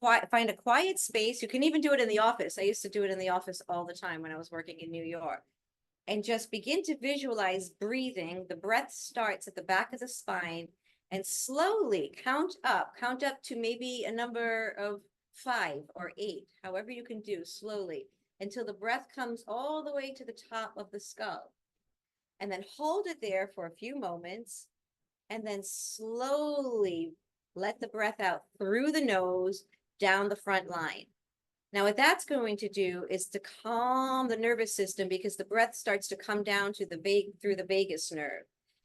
find a quiet space. You can even do it in the office. I used to do it in the office all the time when I was working in New York. And just begin to visualize breathing. The breath starts at the back of the spine and slowly count up to maybe a number of 5 or 8, however you can do slowly, until the breath comes all the way to the top of the skull. And then hold it there for a few moments, and then slowly let the breath out through the nose down the front line. Now, what that's going to do is to calm the nervous system, because the breath starts to come down to through the vagus nerve.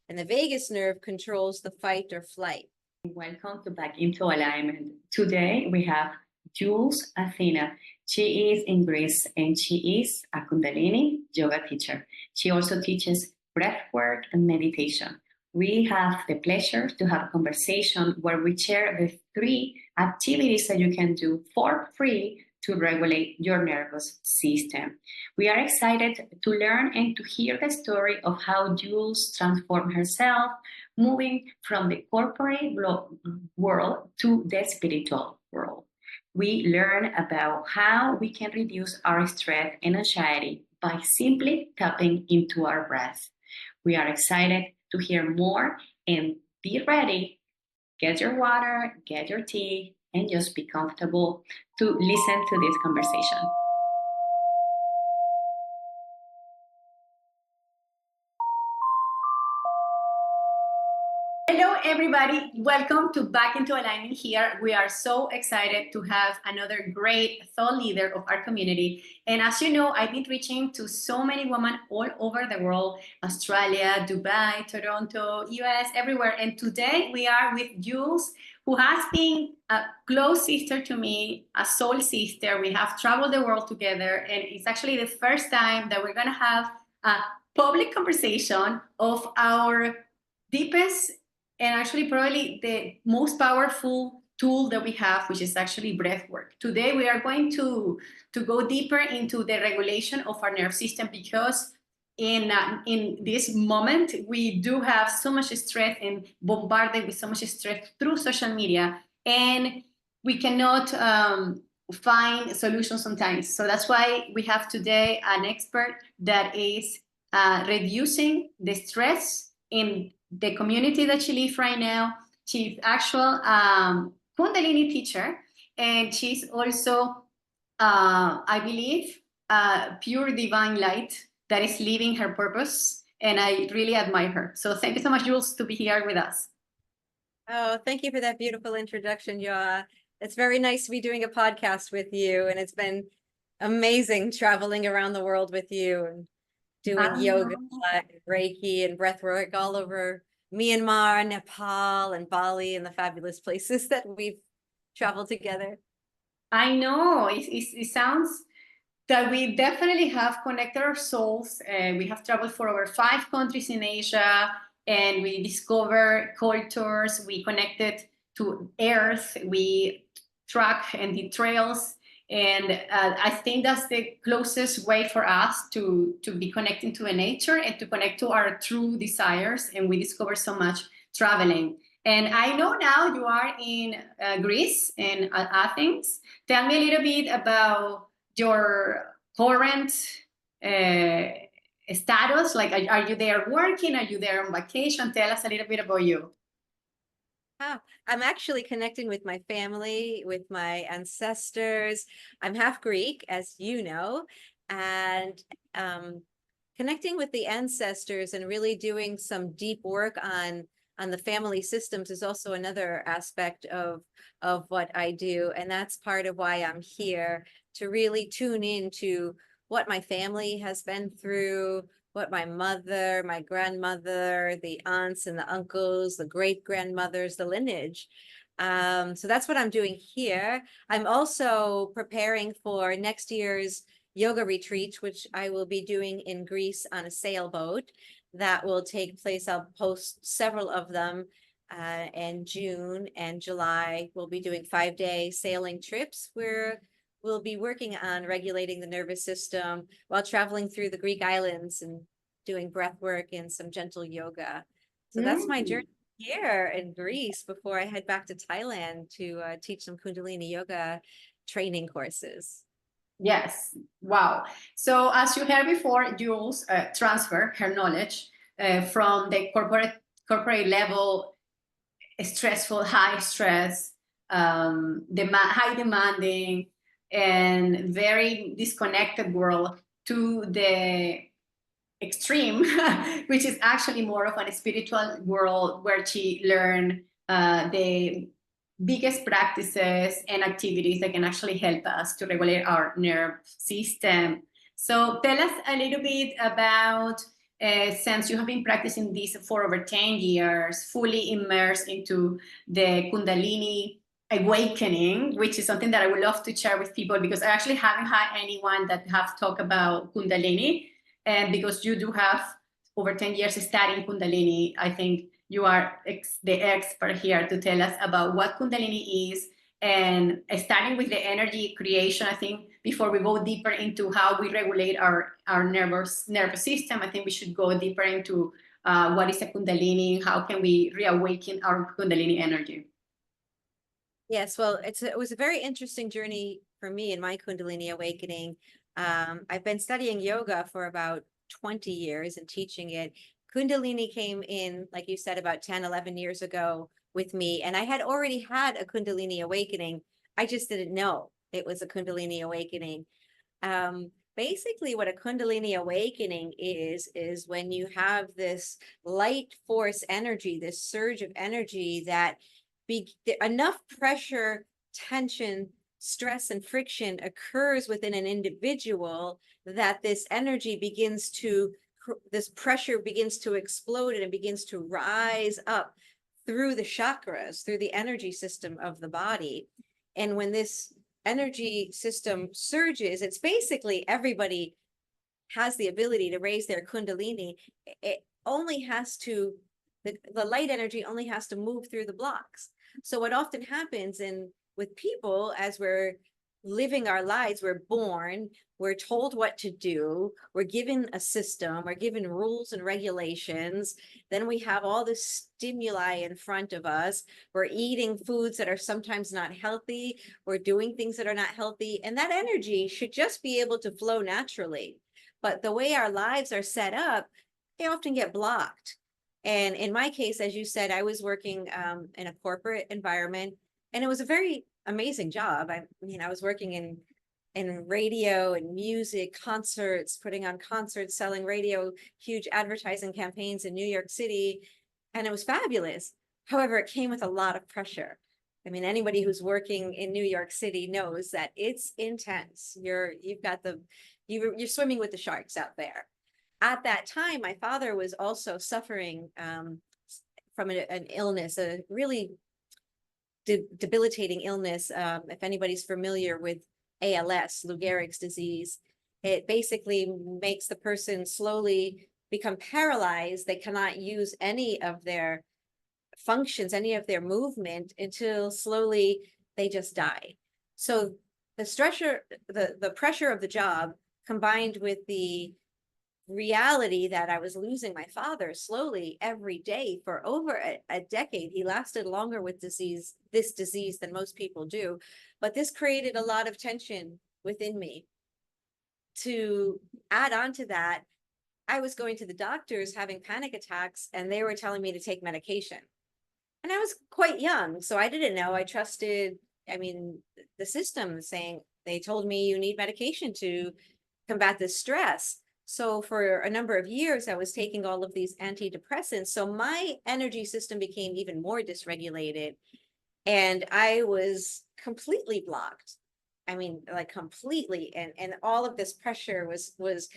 And the vagus nerve controls the fight or flight. Welcome to Back into Alignment. Today we have Jewels Athena. She is in Greece and she is a Kundalini yoga teacher. She also teaches breathwork and meditation. We have the pleasure to have a conversation where we share the 3 activities that you can do for free to regulate your nervous system. We are excited to learn and to hear the story of how Jules transformed herself, moving from the corporate world to the spiritual world. We learn about how we can reduce our stress and anxiety by simply tapping into our breath. We are excited to hear more, and be ready. Get your water, get your tea, and just be comfortable to listen to this conversation. Hello, everybody. Welcome to Back into Alignment here. We are so excited to have another great thought leader of our community. And as you know, I've been reaching to so many women all over the world, Australia, Dubai, Toronto, US, everywhere. And today we are with Jules, who has been a close sister to me, a soul sister. We have traveled the world together. And it's actually the first time that we're going to have a public conversation of our deepest and actually probably the most powerful tool that we have, which is actually breath work. Today, we are going to go deeper into the regulation of our nerve system, because in this moment, we do have so much stress and bombarded with so much stress through social media, and we cannot find solutions sometimes. So that's why we have today an expert that is reducing the stress in the community that she lives right now. She's actual Kundalini teacher, and she's also, I believe, pure divine light that is living her purpose, and I really admire her. So thank you so much, Jules, to be here with us. Oh, thank you for that beautiful introduction, Yoa. It's very nice to be doing a podcast with you, and it's been amazing traveling around the world with you and doing yoga, Reiki, and breathwork all over Myanmar, Nepal, and Bali, and the fabulous places that we've traveled together. I know. It sounds that we definitely have connected our souls. We have traveled for over 5 countries in Asia, and we discovered cultures. We connected to Earth. We track and did trails. And I think that's the closest way for us to be connecting to the nature and to connect to our true desires. And we discover so much traveling. And I know now you are in Greece, in Athens. Tell me a little bit about your current status. Like, are you there working? Are you there on vacation? Tell us a little bit about you. I'm actually connecting with my family, with my ancestors. I'm half Greek, as you know, and connecting with the ancestors and really doing some deep work on the family systems is also another aspect of what I do. And that's part of why I'm here, to really tune into what my family has been through, what my mother, my grandmother, the aunts and the uncles, the great-grandmothers, the lineage. So that's what I'm doing here. I'm also preparing for next year's yoga retreat, which I will be doing in Greece on a sailboat. That will take place. I'll post several of them in June and July. We'll be doing 5-day sailing trips where we'll be working on regulating the nervous system while traveling through the Greek islands and doing breath work and some gentle yoga. So that's my journey. here in Greece before I head back to Thailand to teach some Kundalini yoga training courses. Yes. Wow. So as you heard before, Jules transfer her knowledge from the corporate level, stressful, high stress, high demanding, and very disconnected world to the extreme, which is actually more of a spiritual world where she learned the biggest practices and activities that can actually help us to regulate our nerve system. So tell us a little bit about, since you have been practicing this for over 10 years, fully immersed into the Kundalini awakening, which is something that I would love to share with people because I actually haven't had anyone that have talked about Kundalini. And because you do have over 10 years studying Kundalini, I think you are the expert here to tell us about what Kundalini is. And starting with the energy creation, I think before we go deeper into how we regulate our nervous system, I think we should go deeper into what is a Kundalini, how can we reawaken our Kundalini energy. Yes, well, it was a very interesting journey for me in my Kundalini awakening. I've been studying yoga for about 20 years and teaching it. Kundalini came in, like you said, about 10, 11 years ago with me, and I had already had a Kundalini awakening. I just didn't know it was a Kundalini awakening. Basically, what a Kundalini awakening is when you have this light force energy, this surge of energy that enough pressure, tension, stress, and friction occurs within an individual that this energy begins to, this pressure begins to explode and it begins to rise up through the chakras, through the energy system of the body. And when this energy system surges, it's basically everybody has the ability to raise their Kundalini. It only has to, the light energy only has to move through the blocks. So what often happens in with people as we're living our lives, we're born, we're told what to do, we're given a system, we're given rules and regulations, then we have all this stimuli in front of us, we're eating foods that are sometimes not healthy, we're doing things that are not healthy, and that energy should just be able to flow naturally. But the way our lives are set up, they often get blocked. And in my case, as you said, I was working in a corporate environment, and it was a very amazing job. I mean, I was working in radio and music, concerts, putting on concerts, selling radio, huge advertising campaigns in New York City, and it was fabulous. However, it came with a lot of pressure. I mean, anybody who's working in New York City knows that it's intense. You're swimming with the sharks out there. At that time, my father was also suffering from an illness, a really debilitating illness. If anybody's familiar with ALS, Lou Gehrig's disease, it basically makes the person slowly become paralyzed. They cannot use any of their functions, any of their movement until slowly they just die. So the pressure of the job combined with the reality that I was losing my father slowly every day for over a decade. He lasted longer with this disease than most people do, but this created a lot of tension within me. To add on to that, I was going to the doctors having panic attacks and they were telling me to take medication. And I was quite young, so I didn't know. I trusted, I mean, the system saying they told me you need medication to combat this stress. So for a number of years, I was taking all of these antidepressants. So my energy system became even more dysregulated and I was completely blocked. I mean, like completely. And all of this pressure was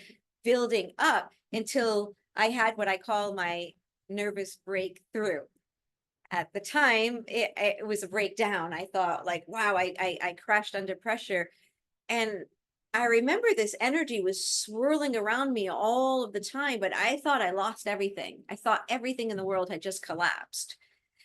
building up until I had what I call my nervous breakthrough. At the time, it was a breakdown. I thought like, wow, I crashed under pressure. And I remember this energy was swirling around me all of the time, but I thought I lost everything. I thought everything in the world had just collapsed.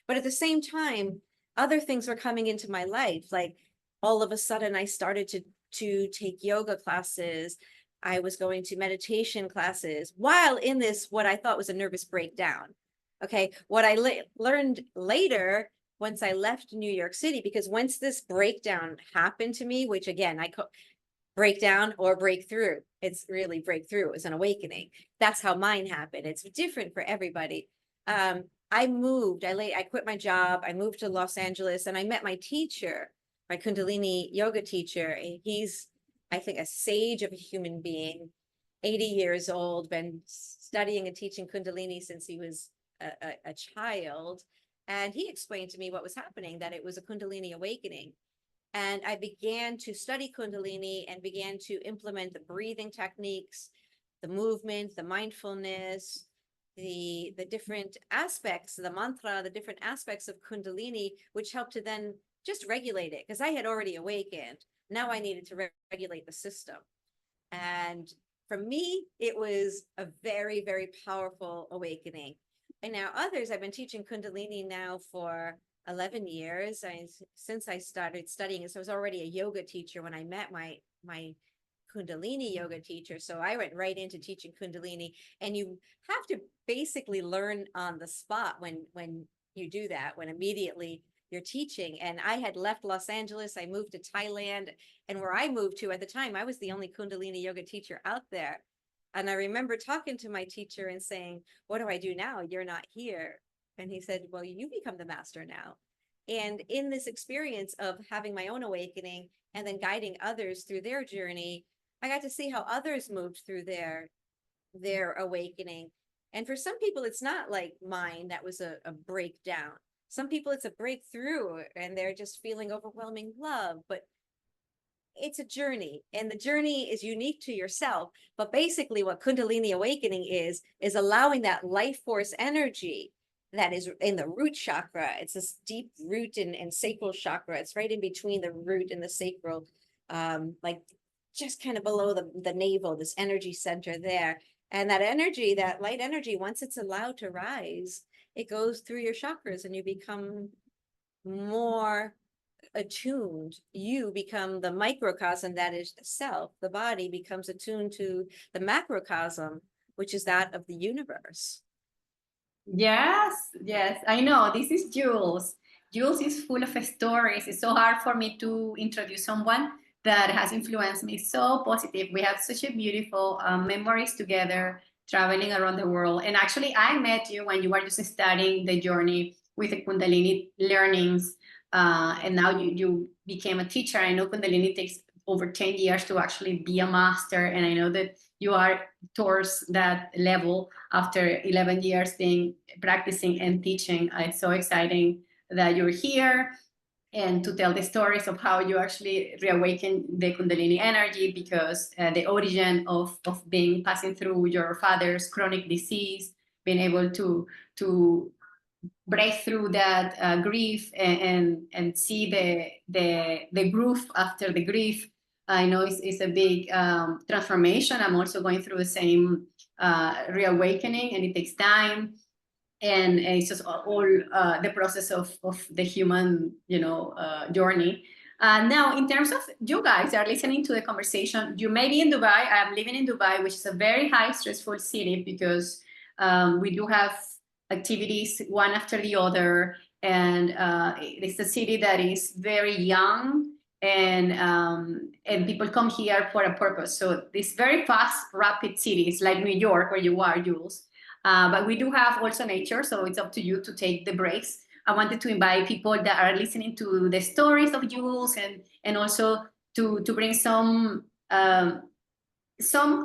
But at the same time, other things were coming into my life. Like all of a sudden I started to take yoga classes. I was going to meditation classes while in this, what I thought was a nervous breakdown. Okay, what I learned later, once I left New York City, because once this breakdown happened to me, which again, breakdown or breakthrough, it's really breakthrough, it was an awakening. That's how mine happened. It's different for everybody. I moved, I quit my job, I moved to Los Angeles, and I met my teacher, my Kundalini yoga teacher. And he's, I think, a sage of a human being, 80 years old, been studying and teaching Kundalini since he was a child. And he explained to me what was happening, that it was a Kundalini awakening. And I began to study Kundalini and began to implement the breathing techniques, the movement, the mindfulness, the different aspects, the mantra, the different aspects of Kundalini, which helped to then just regulate it, because I had already awakened. Now I needed to regulate the system. And for me, it was a very, very powerful awakening. And now others, I've been teaching Kundalini now for 11 years. Since I started studying it, so I was already a yoga teacher when I met my Kundalini yoga teacher. So I went right into teaching Kundalini, and you have to basically learn on the spot when you do that, when immediately you're teaching. And I had left Los Angeles, I moved to Thailand, and where I moved to at the time, I was the only Kundalini yoga teacher out there. And I remember talking to my teacher and saying, "What do I do now? You're not here." And he said, "Well, you become the master now." And in this experience of having my own awakening and then guiding others through their journey, I got to see how others moved through their awakening. And for some people, it's not like mine, that was a breakdown. Some people, it's a breakthrough, and they're just feeling overwhelming love. But it's a journey, and the journey is unique to yourself. But basically what Kundalini awakening is allowing that life force energy that is in the root chakra. It's this deep root and sacral chakra. It's right in between the root and the sacral, like just kind of below the navel, this energy center there. And that energy, that light energy, once it's allowed to rise, it goes through your chakras and you become more attuned. You become the microcosm that is the self. The body becomes attuned to the macrocosm, which is that of the universe. Yes, yes, I know. This is Jules. Jules is full of stories. It's so hard for me to introduce someone that has influenced me so positive. We have such a beautiful memories together, traveling around the world. And actually, I met you when you were just starting the journey with the Kundalini learnings, and now you became a teacher. I know Kundalini takes over 10 years to actually be a master, and I know that you are towards that level after 11 years being practicing and teaching. It's so exciting that you're here and to tell the stories of how you actually reawaken the Kundalini energy, because the origin of being passing through your father's chronic disease, being able to break through that grief and see the groove after the grief. I know it's a big transformation. I'm also going through the same reawakening, and it takes time. And it's just all the process of the human, journey. Now, in terms of you guys are listening to the conversation, you may be in Dubai. I'm living in Dubai, which is a very high stressful city, because we do have activities one after the other, and it's a city that is very young, and people come here for a purpose. So this very fast, rapid city, it's like New York, where you are, Jules. But we do have also nature, so it's up to you to take the breaks. I wanted to invite people that are listening to the stories of Jules, and also to bring some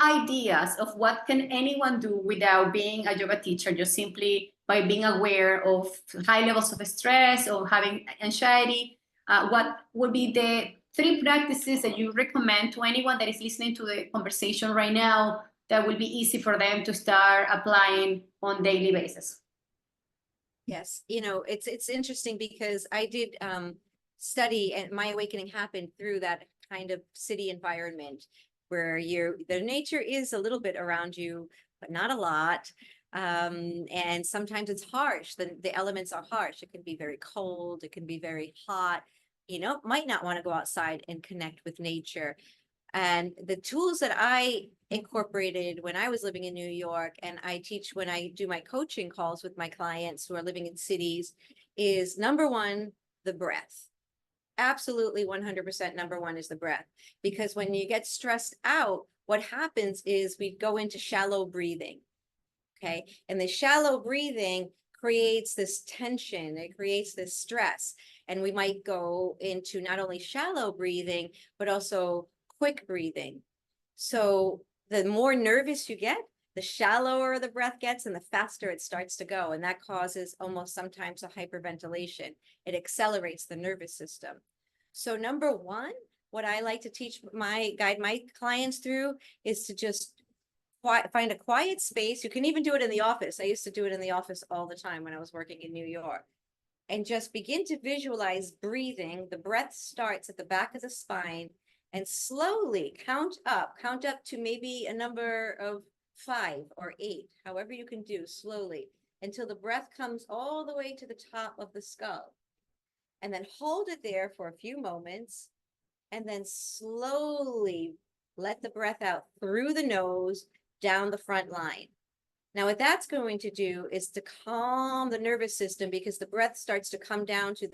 ideas of what can anyone do without being a yoga teacher, just simply by being aware of high levels of stress or having anxiety. What would be the 3 practices that you recommend to anyone that is listening to the conversation right now that will be easy for them to start applying on daily basis? Yes, it's interesting because I did study, and my awakening happened through that kind of city environment where the nature is a little bit around you, but not a lot. And sometimes it's harsh. The elements are harsh. It can be very cold, it can be very hot. Might not want to go outside and connect with nature. And the tools that I incorporated when I was living in New York, and I teach when I do my coaching calls with my clients who are living in cities, is number one, the breath. Absolutely 100% number one is the breath. Because when you get stressed out, what happens is we go into shallow breathing. Okay. And the shallow breathing creates this tension, it creates this stress. And we might go into not only shallow breathing, but also quick breathing. So the more nervous you get, the shallower the breath gets and the faster it starts to go. And that causes almost sometimes a hyperventilation. It accelerates the nervous system. So number one, what I like to guide my clients through is to just find a quiet space. You can even do it in the office. I used to do it in the office all the time when I was working in New York. And just begin to visualize breathing. The breath starts at the back of the spine and slowly count up to maybe a number of 5 or 8, however you can do slowly, until the breath comes all the way to the top of the skull. And then hold it there for a few moments and then slowly let the breath out through the nose down the front line. Now, what that's going to do is to calm the nervous system because the breath starts to come down to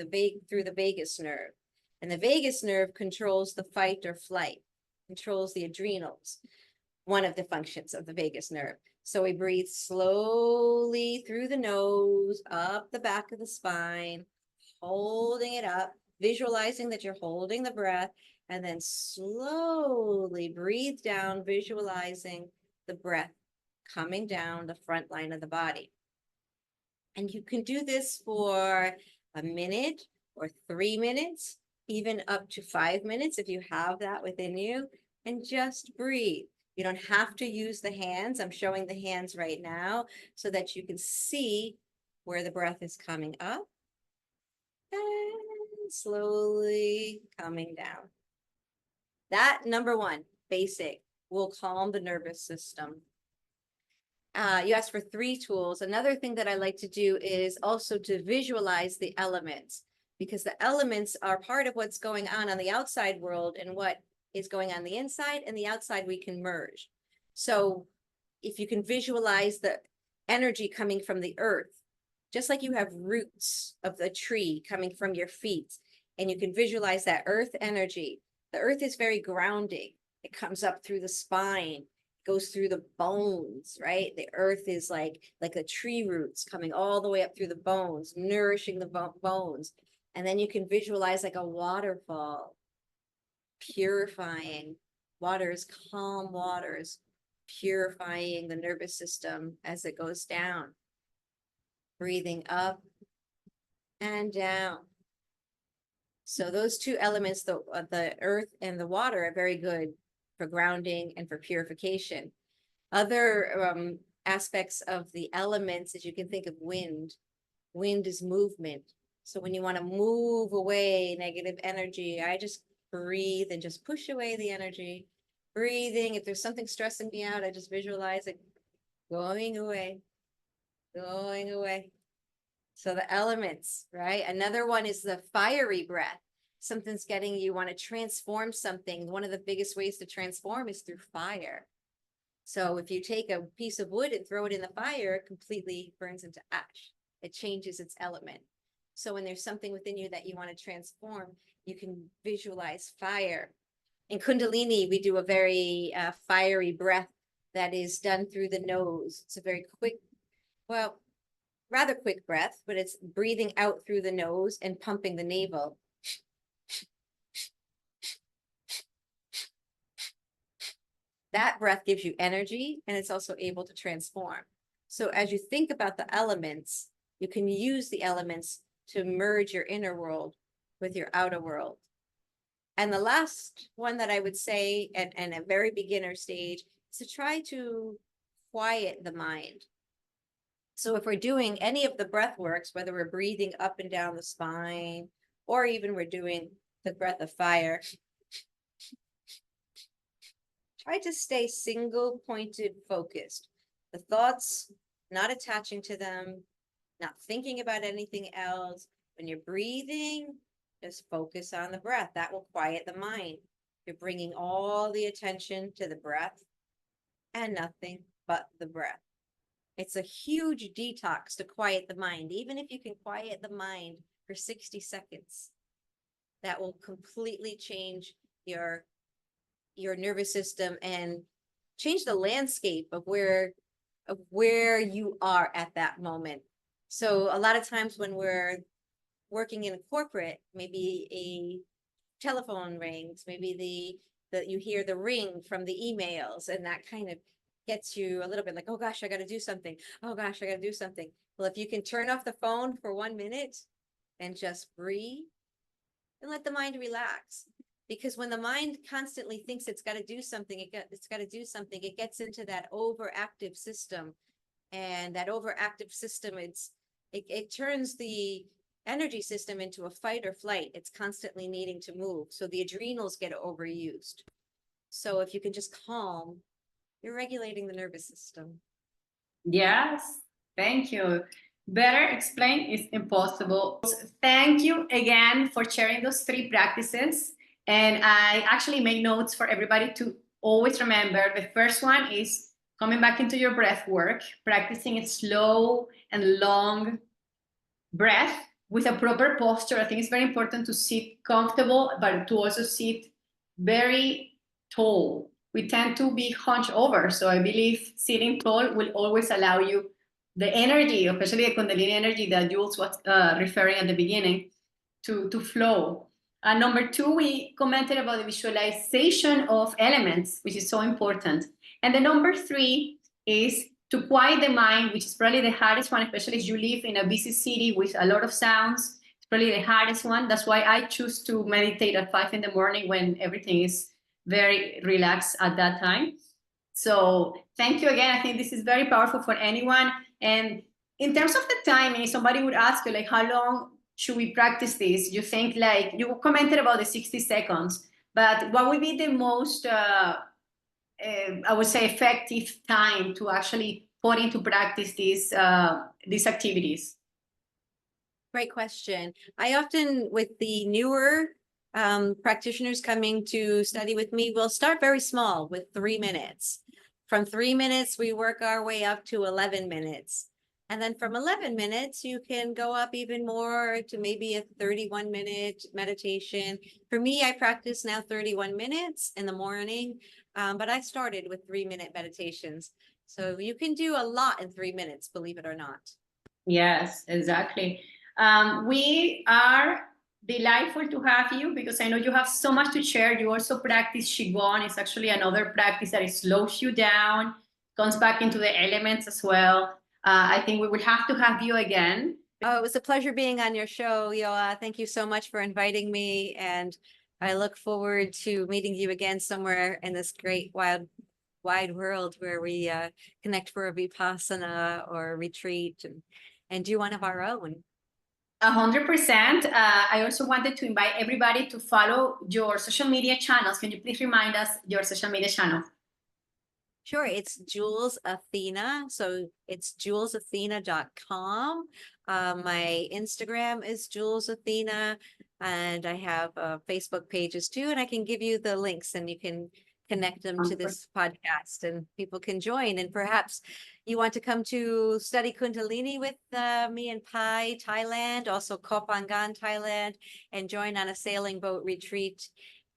through the vagus nerve. And the vagus nerve controls the fight or flight, controls the adrenals, one of the functions of the vagus nerve. So we breathe slowly through the nose, up the back of the spine, holding it up, visualizing that you're holding the breath, and then slowly breathe down, visualizing the breath coming down the front line of the body. And you can do this for a minute or 3 minutes, even up to 5 minutes if you have that within you, and just breathe. You don't have to use the hands. I'm showing the hands right now so that you can see where the breath is coming up and slowly coming down. That number one, basic, will calm the nervous system. You asked for 3 tools. Another thing that I like to do is also to visualize the elements, because the elements are part of what's going on the outside world and what is going on the inside, and the outside we can merge. So if you can visualize the energy coming from the earth, just like you have roots of the tree coming from your feet, and you can visualize that earth energy. The earth is very grounding. It comes up through the spine, goes through the bones, right? The earth is like the tree roots coming all the way up through the bones, nourishing the bones. And then you can visualize like a waterfall, purifying. Waters, calm waters, purifying the nervous system as it goes down. Breathing up and down. So those 2 elements, the earth and the water, are very good for grounding and for purification. Other aspects of the elements, as you can think of wind. Wind is movement. So when you want to move away negative energy, I just breathe and just push away the energy. Breathing. If there's something stressing me out, I just visualize it going away, going away. So the elements, right? Another one is the fiery breath. Something's getting you want to transform something. One of the biggest ways to transform is through fire. So if you take a piece of wood and throw it in the fire, it completely burns into ash. It changes its element. So when there's something within you that you want to transform, you can visualize fire. In Kundalini, we do a very fiery breath that is done through the nose. It's a very quick, well, rather quick breath, but it's breathing out through the nose and pumping the navel. That breath gives you energy, and it's also able to transform. So as you think about the elements, you can use the elements to merge your inner world with your outer world. And the last one that I would say at a very beginner stage is to try to quiet the mind. So if we're doing any of the breath works, whether we're breathing up and down the spine, or even we're doing the breath of fire, try to stay single pointed focused. The thoughts, not attaching to them, not thinking about anything else. When you're breathing, just focus on the breath. That will quiet the mind. You're bringing all the attention to the breath and nothing but the breath. It's a huge detox to quiet the mind. Even if you can quiet the mind for 60 seconds, that will completely change your nervous system and change the landscape of where you are at that moment. So a lot of times when we're working in corporate, maybe a telephone rings, maybe you hear the ring from the emails, and that kind of gets you a little bit like, oh gosh, I got to do something. Oh gosh, I got to do something. Well, if you can turn off the phone for 1 minute and just breathe and let the mind relax. Because when the mind constantly thinks it's got to do something, it's got to do something, it gets into that overactive system. And that overactive system, it turns the energy system into a fight or flight. It's constantly needing to move. So the adrenals get overused. So if you can just calm, you're regulating the nervous system. Yes, thank you. Better explain is impossible. Thank you again for sharing those 3 practices. And I actually made notes for everybody to always remember. The first one is coming back into your breath work, practicing a slow and long breath with a proper posture. I think it's very important to sit comfortable, but to also sit very tall. We tend to be hunched over. So I believe sitting tall will always allow you the energy, especially the Kundalini energy that Jules was referring at the beginning, to flow. Number 2, we commented about the visualization of elements, which is so important. And the number 3 is to quiet the mind, which is probably the hardest one, especially if you live in a busy city with a lot of sounds. It's probably the hardest one. That's why I choose to meditate at 5 in the morning when everything is very relaxed at that time. So thank you again. I think this is very powerful for anyone. And in terms of the timing, somebody would ask you, like, how long should we practice this? You think, like, you commented about the 60 seconds, but what would be the most I would say effective time to actually put into practice these activities? Great question. I often, with the newer practitioners coming to study with me, we'll start very small with 3 minutes. From 3 minutes, we work our way up to 11 minutes. And then from 11 minutes, you can go up even more to maybe a 31-minute meditation. For me, I practice now 31 minutes in the morning, but I started with 3-minute meditations. So you can do a lot in 3 minutes, believe it or not. Yes, exactly. We are delightful to have you because I know you have so much to share. You also practice Qigong. It's actually another practice that it slows you down, comes back into the elements as well. I think we will have to have you again. Oh, it was a pleasure being on your show, Yoa. Thank you so much for inviting me. And I look forward to meeting you again somewhere in this great wide world where we connect for a Vipassana or a retreat and do one of our own. 100%. I also wanted to invite everybody to follow your social media channels. Can you please remind us your social media channels? Sure, it's Jewels Athena. So it's jewelsathena.com. My Instagram is Jewels Athena, and I have Facebook pages too, and I can give you the links and you can connect them to this podcast and people can join. And perhaps you want to come to study Kundalini with me in Pai, Thailand, also Koh Phangan, Thailand, and join on a sailing boat retreat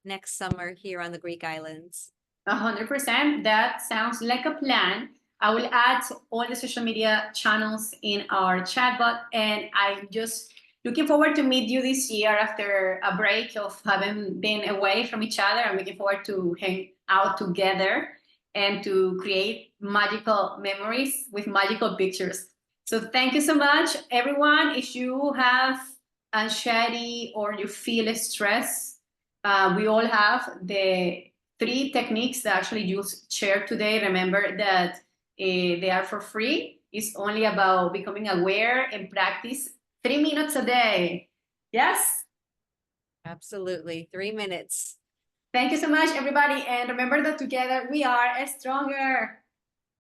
next summer here on the Greek islands. 100%. That sounds like a plan. I will add all the social media channels in our chat bot, and I'm just looking forward to meet you this year after a break of having been away from each other. I'm looking forward to hang out together and to create magical memories with magical pictures. So thank you so much, everyone. If you have anxiety or you feel stress, we all have the 3 techniques that actually you shared today. Remember that they are for free. It's only about becoming aware and practice 3 minutes a day. Yes? Absolutely. 3 minutes. Thank you so much, everybody. And remember that together we are stronger.